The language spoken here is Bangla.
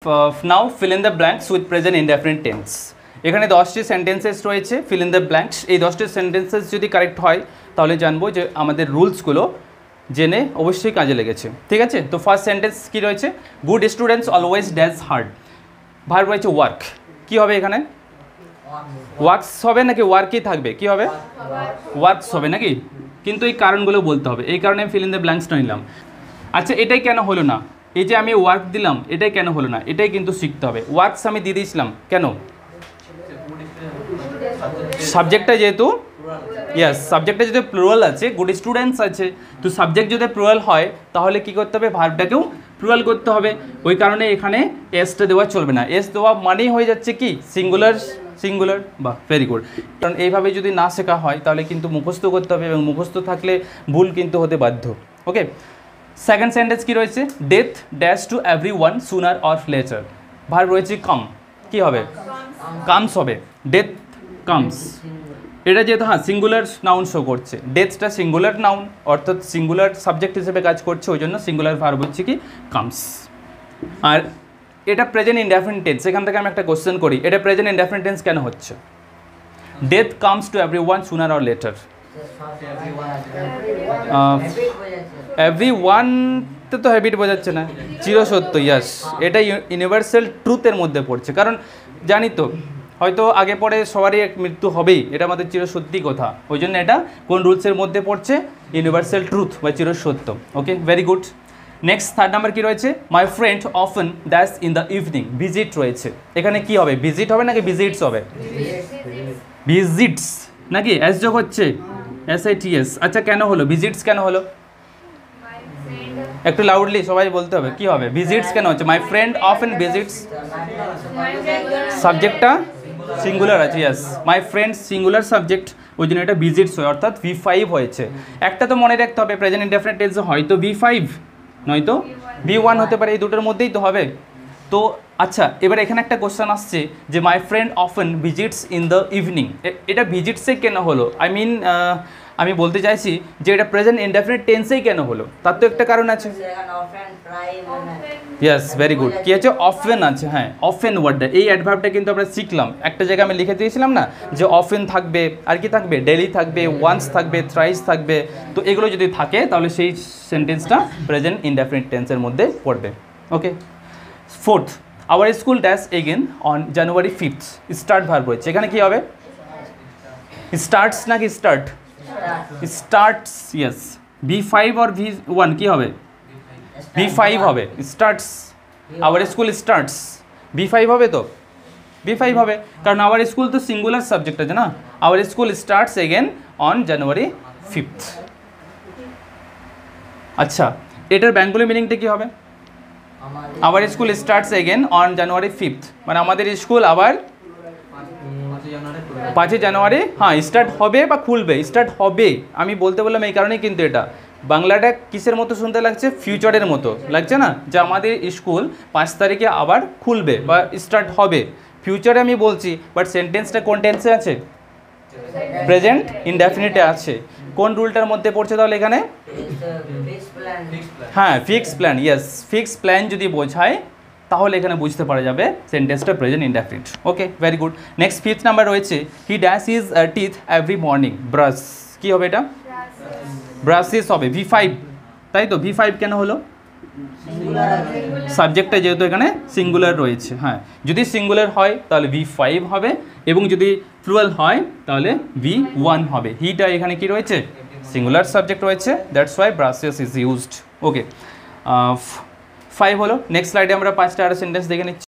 Now fill in the blanks with present indefinite tense. এখানে 10টি সেন্টেন্সেস রয়েছে, ফিল ইন দ্য ব্ল্যাঙ্কস। এই 10টি সেন্টেন্সেস যদি কারেক্ট হয় তাহলে জানবো যে আমাদের রুলসগুলো জেনে অবশ্যই কাজে লেগেছে। ঠিক আছে, তো ফার্স্ট সেন্টেন্স কী রয়েছে? Good students always does hard. Verb রয়েছে ওয়ার্ক। কী হবে এখানে? ওয়ার্কস হবে নাকি ওয়ার্কই থাকবে? কি হবে? ওয়ার্কস হবে নাকি? কিন্তু এই কারণগুলো বলতে হবে, এই কারণে ফিল ইন দ্য ব্ল্যাঙ্কসটা নিলাম। আচ্ছা, এটাই কেন হলো না? এই যে আমি ওয়ার্ক দিলাম, এটাই কেন হলো না? এটাই কিন্তু শিখতে হবে। ওয়ার্কস আমি দিয়ে দিয়েছিলাম কেন? সাবজেক্টটা যেহেতু সাবজেক্টটা যদি প্লুরাল আছে, গুড স্টুডেন্টস আছে, তো সাবজেক্ট যদি প্লুরাল হয় তাহলে কি করতে হবে? ভার্বটাকেও প্লুরাল করতে হবে। ওই কারণে এখানে এসটা দেওয়া চলবে না। এস দেওয়া মানেই হয়ে যাচ্ছে কি সিঙ্গুলার। বাহ, ভেরি গুড। কারণ এইভাবে যদি না শেখা হয় তাহলে কিন্তু মুখস্থ করতে হবে, এবং মুখস্থ থাকলে ভুল কিন্তু হতে বাধ্য। ওকে, সেকেন্ড সেন্টেন্স কি রয়েছে? Death dash to every one sooner or later. Verb রয়েছে কাম। কি হবে? কামস হবে। Death comes. এটা যেহেতু সিঙ্গুলার নাউন শো করছে, ডেথটা সিঙ্গুলার নাউন অর্থাৎ সিঙ্গুলার সাবজেক্ট হিসেবে কাজ করছে, ওই জন্য সিঙ্গুলার ভার্ব হচ্ছে কি কামস। আর এটা প্রেজেন্ট ইনডেফিনিট টেন্স। এখান থেকে আমি একটা কোশ্চেন করি, এটা প্রেজেন্ট ইনডেফিনিট টেন্স কেন হচ্ছে? Death comes to every one sooner or later. Every ওয়ানতে তো হ্যাবিট বোঝাচ্ছে না, চিরসত্য। ইয়াস, এটা ইউনিভার্সাল ট্রুথের মধ্যে পড়ছে। কারণ জানি তো হয়তো আগে পরে সবারই এক মৃত্যু হবেই, এটা আমাদের চিরসত্যি কথা। ওই জন্য এটা কোন রুলসের মধ্যে পড়ছে? ইউনিভার্সাল ট্রুথ বা চিরসত্য। Okay, very good. Next third number কি রয়েছে? My friend often that's in the evening. Visit রয়েছে, এখানে কি হবে? ভিজিট হবে নাকি ভিজিটস হবে? ভিজিটস নাকি? এস যোগ হচ্ছে, SITS। আচ্ছা, কেন হলো ভিজিটস? কেন হলো? একটু লাউডলি সবাই বলতে হবে। কি হবে? ভিজিটস কেন হচ্ছে? মাই ফ্রেন্ড অফেন ভিজিটস, সাবজেক্টটা সিঙ্গুলার আছে। ইয়াস, মাই ফ্রেন্ড সিঙ্গুলার সাবজেক্ট, ওই জন্য এটা ভিজিটস হয়, অর্থাৎ V5 হয়েছে। একটা তো মনে রাখতে হবে, প্রেজেন্ট ইনডেফিনিট টেন্সে হয়তো V5 নয়তো V1 হতে পারে, এই দুটোর মধ্যেই তো হবে। তো আচ্ছা, এবার এখানে একটা কোশ্চেন আসছে যে মাই friend often visits in the evening. এটা ভিজিটসে কেন হলো? আমি বলতে চাইছি যে এটা প্রেজেন্ট ইনডেফিনিট টেন্সেই কেন হলো? তার তো একটা কারণ আছে। Yes, very good. কী আছে? অফেন আছে। হ্যাঁ, অফেন ওয়ার্ডটা, এই অ্যাডভার্বটা কিন্তু আমরা শিখলাম। একটা জায়গায় আমি লিখে দিয়েছিলাম না যে অফেন থাকবে, আর কি থাকবে? ডেইলি থাকবে, ওয়ান্স থাকবে, থ্রাইস থাকবে। তো এগুলো যদি থাকে তাহলে সেই সেন্টেন্সটা প্রেজেন্ট ইনডেফিনিট টেন্সের মধ্যে পড়বে। Okay, fourth, our school dash again on January 5th। Start verb রয়েছে, এখানে কি হবে? স্টার্টস নাকি স্টার্ট? স্টার্টস। ইয়েস, V5 আর V1 কি হবে? V5 হবে। Starts, our school starts, V5 হবে তো? V5 হবে, কারণ আওয়ার স্কুল তো সিঙ্গুলার সাবজেক্ট আছে না। Our school starts again on January 5th। আচ্ছা, এটার বেঙ্গলি মিনিংটা কি হবে? Our school starts again on January 5th, মানে আমাদের স্কুল আবার 5 জানুয়ারি স্টার্ট হবে বা খুলবে। স্টার্ট হবে আমি বলতে বললাম এই কারণেই, কিন্তু এটা বাংলাটা কিসের মতো শুনতে লাগছে? ফিউচারের মতো লাগছে না, যে আমাদের স্কুল 5 তারিখে আবার খুলবে বা স্টার্ট হবে। ফিউচারে আমি বলছি, বাট সেন্টেন্সটা কোন টেন্সে আছে? প্রেজেন্ট ইনডেফিনিটে আছে। কোন রুলটার মধ্যে পড়ছে তাহলে এখানে? হ্যাঁ, fix plan. Yes, fix plan যদি বোঝায় তাহলে এখানে বুঝতে পারা যাবে সেন্টেন্সটা present indefinite. Okay, very good. Next fifth number রয়েছে he dash is teeth every morning. Brush, কী হবে এটা? ব্রাশিস হবে। V5, তাই তো? V5 কেন হলো? সাবজেক্টটা যেহেতু এখানে সিঙ্গুলার রয়েছে। হ্যাঁ, যদি সিঙ্গুলার হয় তাহলে V5 হবে, এবং যদি প্লুরাল হয় তাহলে V1 হবে। হিটা এখানে কি রয়েছে? সিঙ্গুলার সাবজেক্ট রয়েছে, দ্যাটস ওয়াই ব্রাশিস ইজ ইউজড। ওকে, 5 হলো। নেক্সট স্লাইডে আমরা 5টা আরও সেন্টেন্স দেখে নিচ্ছি।